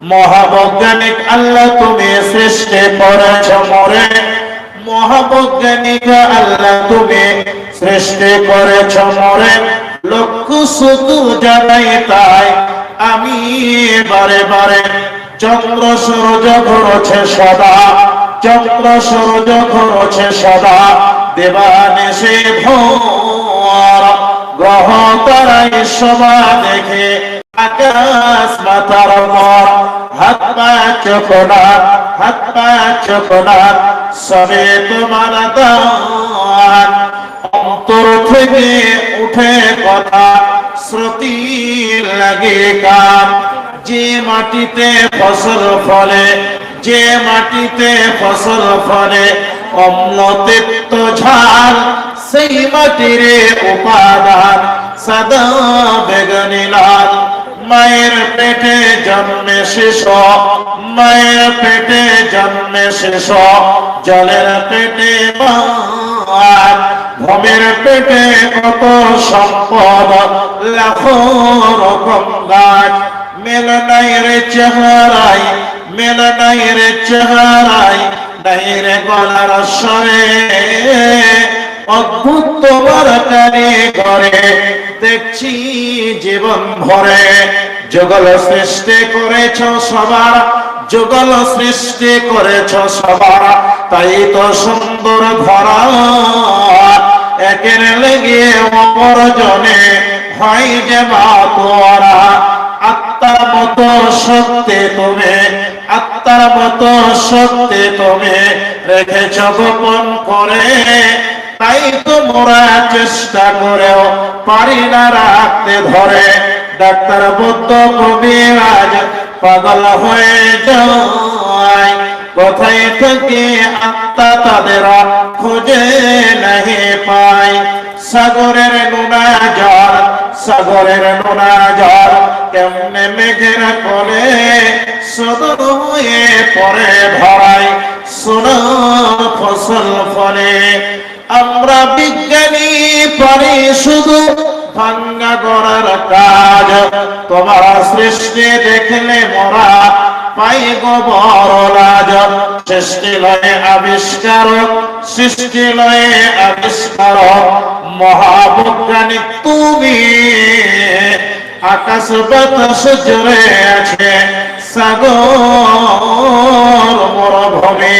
মহাবৈজ্ঞানিক আল্লাহ তুমি সৃষ্টি করেছ মোরে, মহাবৈজ্ঞানিক আল্লাহ তুমি সৃষ্টি করেছ মোরে, লক্ষ শুধু জানাই তাই আমি বারে বারে। চন্দ্র সূর্য ঘুরছে সদা, চন্দ্র সূর্য ঘুরছে সদা, দেবানিশি ভোর গ্রহ তারাই শোভা দেখে আকাশ মাথার মর। হাত পা চোখনা, হাত পা চোখনা সবে তোমার দান। অন্তর থেকে উঠে কথা শ্রুতি লাগে কান। যে মাটিতে ফসল ফলে, যে মাটিতে ফসল ফলে অম্লতিক্ত ঝাল, সেই মাটির উপাদান সাদা বেগুনি লাল। মায়ের পেটে জন্মে শিশু, মায়ের পেটে জন্মে শিশু, জলের পেটে মাছ, ভূমির পেটে কত সম্পদ, লাখো রকম গাছ। মেল নাই রে চেহারাই, মেল নাই রে চেহারাই, নাই রে গলার স্বরে। অদ্ভুত তোমার কারিগরে দেখছি জীবন ভরে। যুগল সৃষ্টি করেছ সবার, যুগল সৃষ্টি করেছ সবার, তাই তো সুন্দর ধরা। একের লেগে অপর জনে হয় যে মাতোয়ারা। আত্মার মতো শক্তি তুমি, আত্মার মতো শক্তি তুমি রেখেছ গোপন করে, তাই তো মোরা চেষ্টা করেও পারি না রাখতে ধরে। ডাক্তার বুদ্ধ কবিরাজ পাগল হয়ে যায়, কোথায় থেকে আত্মা তাদের খুঁজে নাহি পায়। সাগরের নোনা জল, সাগরের নোনা জল কেমনে মেঘের কোলে সদর হয়ে পরে ধরায় সোনা ফসল ফলে। আমরা বিজ্ঞানী পারি শুধু ভাঙ্গা গড়ার কাজ, তোমার সৃষ্টি দেখলে মোরা পাই গো বড় লাজ। সৃষ্টি লয়ে আবিষ্কারক, সৃষ্টি লয়ে আবিষ্কারক, মহাবৈজ্ঞানিক তুমি। আকাশ বাতাস জুড়ে আছে সাগর মরুভূমি।